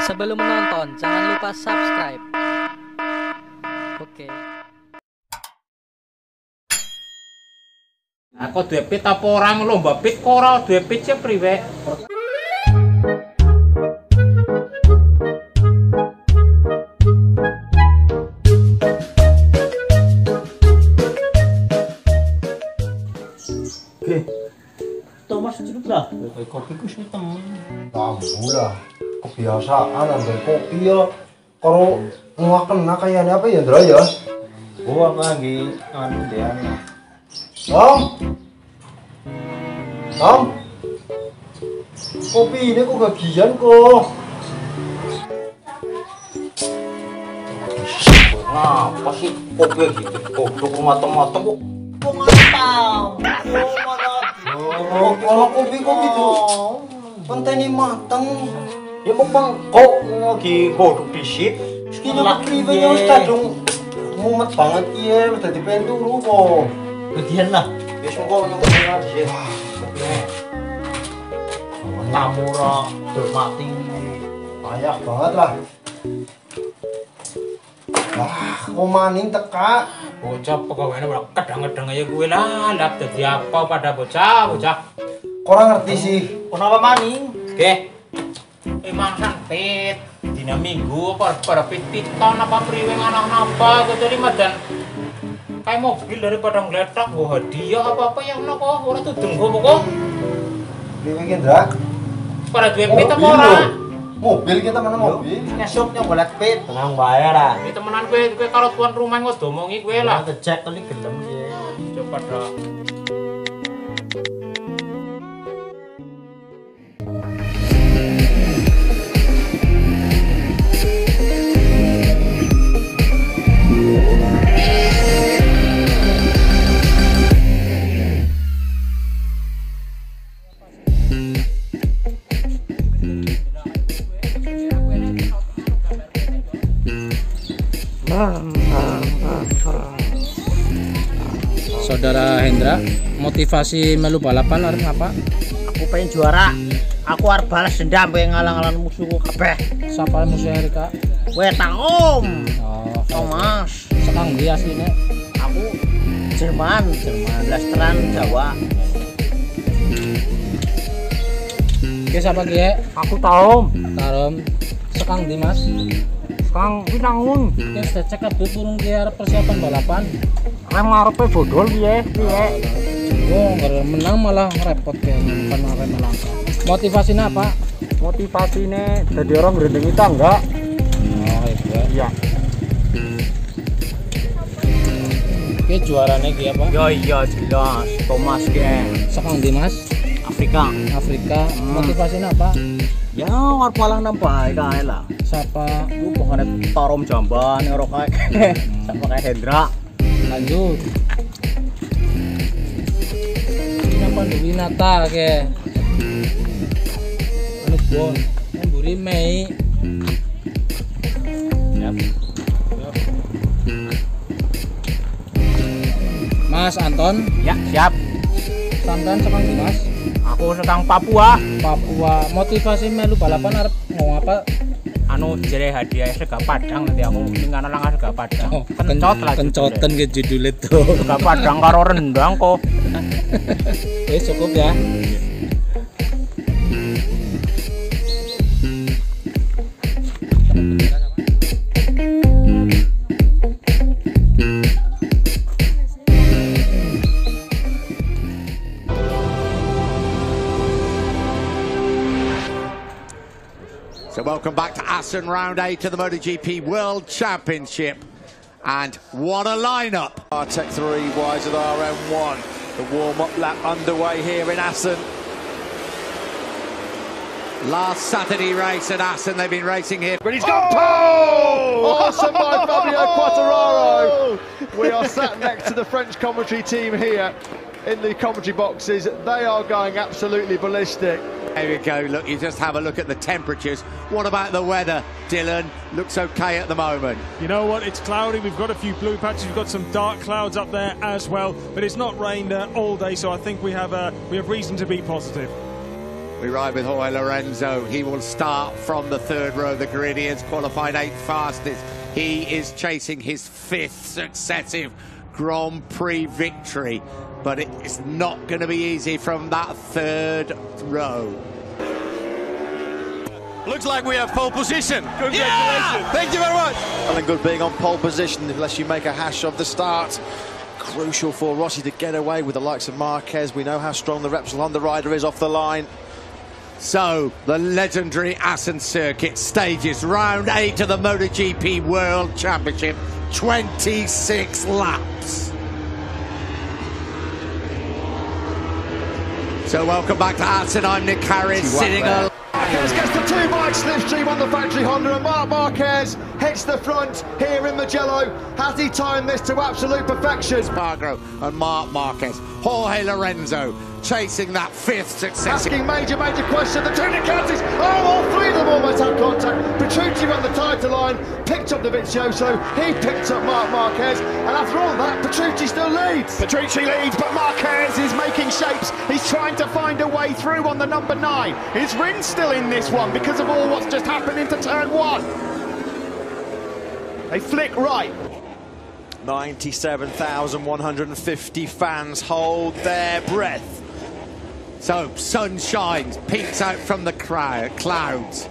Sebelum menonton, jangan lupa subscribe. Oke. Aku duwe pit apa orang lomba pit kok ora duwe pit sih priwe? Oke. Thomas cukup lah. Kopi ku sih temen. Tamu lah. Kebiasaan ambil kopi ya. Kalau nggak kena kayaknya apa ya, Ndra ya? Gua lagi anu dia. Om, kopi ini kok gagian kok? Ngapa sih kopi gitu? Kodok matang-matang kok. Kok matang? Oh, kalau kopi tuh penteni matang. Ya kok bang, kok lagi kodok disit? Sekini kepriwe wis kadung mumet banget iya, udah dipengen turu kok. Bagian lah. Wis engko nyuwun sih. Tamura mati. Payah banget lah. Wah, kok maning teka? Bocah pegawainya udah kadang-kadang aja gue lah, lap jadi apa pada bocah. Kurang ngerti sih. Kenapa maning? Oke. Emang santet dina minggu pada pit-pitan apa priwe anak napa gitu di madan kayak mobil daripada ngeletak gue hadiah apa yang nak kok orang tuh tunggu pokok Priwe ki, Ndra? pada duit pit apa orang Mobil kita mana mobil? Nyesuknya boleh pit. Tenang bayar lah. ini temenan gue kalau tuan rumah nggak domongi gue lah Cek kali gelem ya. coba dah. Saudara Hendra, motivasi melu balapan harus apa? Aku pengen juara. Aku harus balas dendam pengen ngalang-ngalang musuhku kabeh. Siapa musuhnya Rika? Weh tang Om. Oh, Thomas. sekarang dia aslinya. Aku Jerman, blasteran Jawa. Oke, siapa dia? Aku Tom. Tarom. Sekarang Dimas. Kang Winangun. Oke, sudah cek kabeh burung dia persiapan balapan. Rem ngarepe bodol piye? Oh, nggak menang malah repot kayak karena rem melangkah. Motivasinya apa? Motivasinya jadi orang gendeng kita enggak? Oh, itu. Iya. Oke, juaranya dia apa? Ya iya jelas. Thomas ge. Sekarang Dimas. Afrika. Motivasinya apa? Ya arep malah nambah kae lah. Siapa? Lu pokoknya tarom jamban ora kae. Sama kayak Hendra. Lanjut. Ini apa Winata ke? Anu bon, mburi Mei. Siap. Mas Anton, Ya, siap. sampean sekarang di Mas. Aku sedang Papua. Motivasi melu balapan arep ngomong apa? Anu jere hadiah sega padang nanti aku mungkin karena langah sega padang. Kencot lah. Kencoten ke judul itu. Sega padang karo rendang kok. Cukup ya. So welcome back to Assen, round 8 of the MotoGP World Championship. And what a lineup! Tech 3 wise at RM1. The warm-up lap underway here in Assen. Last Saturday race at Assen, they've been racing here. But he's got pole! Awesome by Fabio Quartararo. We are sat next to the French commentary team here in the commentary boxes. They are going absolutely ballistic. There we go, look, you just have a look at the temperatures. What about the weather, Dylan? Looks okay at the moment. You know what, it's cloudy, we've got a few blue patches, we've got some dark clouds up there as well, but it's not rained all day, so I think we have reason to be positive. We ride with Jorge Lorenzo. He will start from the third row of the grid. He has qualified 8th fastest. He is chasing his 5th successive Grand Prix victory, but it's not going to be easy from that 3rd row. Looks like we have pole position. Congratulations. Yeah! Thank you very much. Nothing good being on pole position unless you make a hash of the start. Crucial for Rossi to get away with the likes of Marquez. We know how strong the Repsol Honda rider is off the line. So, the legendary Assen circuit stages round 8 of the MotoGP World Championship. 26 laps. So, welcome back to Assen. I'm Nick Harris, sitting on... Marquez gets the 2-bike slipstream on the factory Honda, and Marc Marquez hits the front here in Mugello. Has he timed this to absolute perfection? Spargo and Marc Marquez. Jorge Lorenzo chasing that 5th success. Asking major questions. The two Ducatis, all 3 of them almost had contact. Petrucci on the title line, picked up the Vizioso, he picked up Marc Marquez, and after all that, Petrucci still leads. Petrucci leads, but Marquez is making shapes. He's trying to find a way through on the number 9. Is Rins still in this one because of all what's just happened into turn 1? They flick right. 97,150 fans hold their breath. So, sun shines, peeks out from the clouds.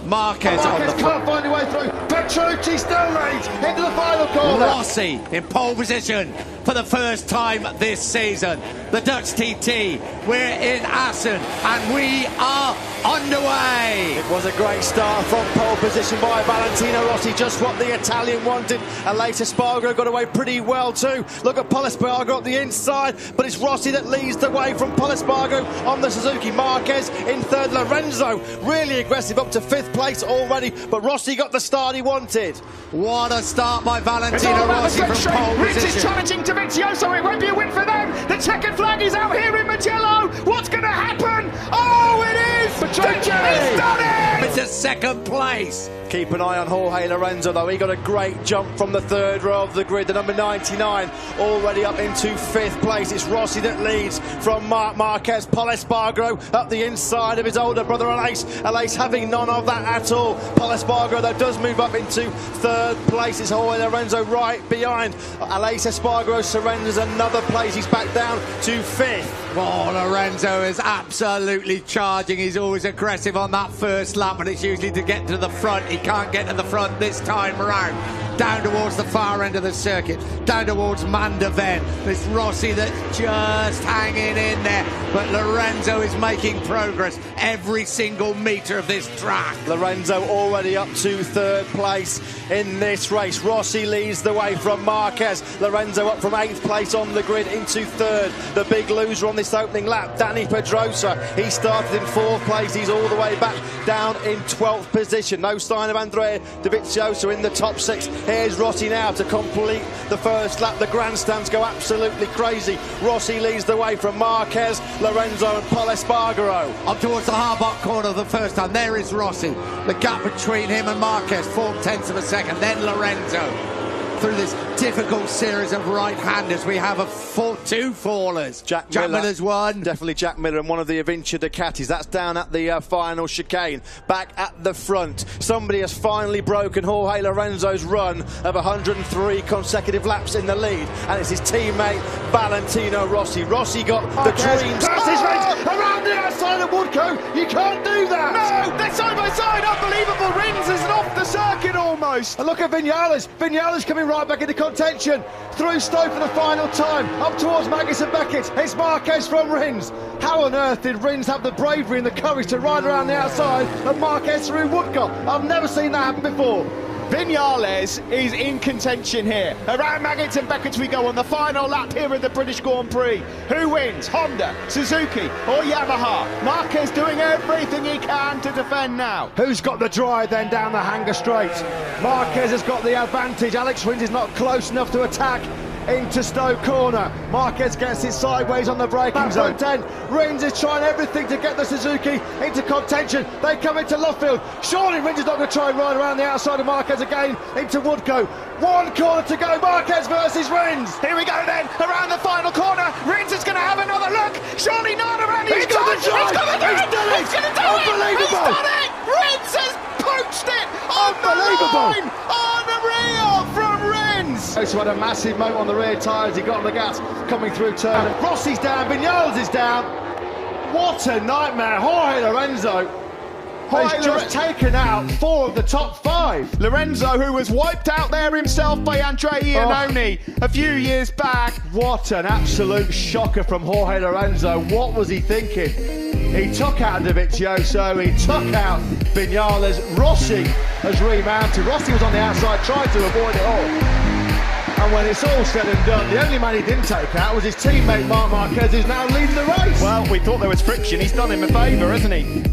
Marquez on the can't find a way through. Petrucci still leads into the final corner. Rossi in pole position for the first time this season. The Dutch TT, we're in Assen and we are underway. It was a great start from pole position by Valentino Rossi, just what the Italian wanted. And later Spargo got away pretty well too. Look at Pol Espargaro up the inside, but it's Rossi that leads the way from Pol Espargaro on the Suzuki. Marquez in 3rd, Lorenzo really aggressive up to 5th place already, but Rossi got the start he wanted. What a start by Valentino Rossi from pole Rins position. is challenging to Vizioso, it won't be a win for them. The checkered flag is out here in Mugello. What's going to happen? Oh, it is! Petrucci! He's done it! It's a 2nd place. Keep an eye on Jorge Lorenzo though, he got a great jump from the 3rd row of the grid. The number 99 already up into 5th place. It's Rossi that leads from Marc Marquez. Pol Espargaro up the inside of his older brother Aleix. Aleix having none of that at all. Pol Espargaro though does move up into 3rd place. It's Jorge Lorenzo right behind. Aleix Espargaro surrenders another place. He's back down to 5th. Oh, Lorenzo is absolutely charging. He's always aggressive on that first lap, but it's usually to get to the front. He can't get to the front this time around. Down towards the far end of the circuit, down towards Mandaven. It's Rossi that's just hanging in there, but Lorenzo is making progress every single metre of this track. Lorenzo already up to 3rd place in this race. Rossi leads the way from Marquez. Lorenzo up from 8th place on the grid into 3rd. The big loser on this opening lap, Dani Pedrosa. He started in 4th place. He's all the way back down in 12th position. No sign of Andrea Dovizioso in the top 6. Here's Rossi now to complete the first lap. The grandstands go absolutely crazy. Rossi leads the way from Marquez, Lorenzo and Pol Espargaro. Up towards the hard-bot corner the first time. There is Rossi. The gap between him and Marquez, 4/10 of a second. Then Lorenzo. Through this difficult series of right-handers, we have two fallers. Jack Miller's one. Definitely Jack Miller and one of the Avintia Ducatis. That's down at the final chicane. Back at the front, somebody has finally broken Jorge Lorenzo's run of 103 consecutive laps in the lead, and it's his teammate Valentino Rossi. Rossi got the dreams. Around the outside of Woodcote, you can't do that! No, they're side by side, unbelievable. Rins is off the circuit almost. And look at Vinales. Vinales coming right back into contention. Through Stowe for the final time. Up towards Magnus and Beckett. It's Marquez from Rins. How on earth did Rins have the bravery and the courage to ride around the outside of Marquez through Woodcote? I've never seen that happen before. Vinales is in contention here. Around Maggotts and Beckett we go on the final lap here at the British Grand Prix. Who wins? Honda, Suzuki or Yamaha? Marquez doing everything he can to defend now. Who's got the drive then down the Hanger Straight? Marquez has got the advantage. Alex Rins is not close enough to attack. into Stowe corner. Marquez gets it sideways on the braking zone. 10. Rins is trying everything to get the Suzuki into contention. They come into Luffield. Surely Rins is not going to try and ride around the outside of Marquez again into Woodcote. One corner to go. Marquez versus Rins. Here we go then, around the final corner. Rins is going to have another look. Surely not around the He's got the drive. He's done it. He's going to do it. He's done it. Rins has poached it on the line. Unreal from Rins. He's had a massive moat on the rear tyres. He got on the gas coming through turn. Rossi's down. Vignales is down. What a nightmare. Jorge Lorenzo has just taken out 4 of the top 5. Lorenzo, who was wiped out there himself by Andrea Iannone a few years back. What an absolute shocker from Jorge Lorenzo. What was he thinking? He took out Dovizioso, he took out Vignales. Rossi has remounted. Rossi was on the outside, tried to avoid it all. And when it's all said and done, the only man he didn't take out was his teammate Marc Marquez, who's now leading the race. Well, we thought there was friction. He's done him a favour, hasn't he?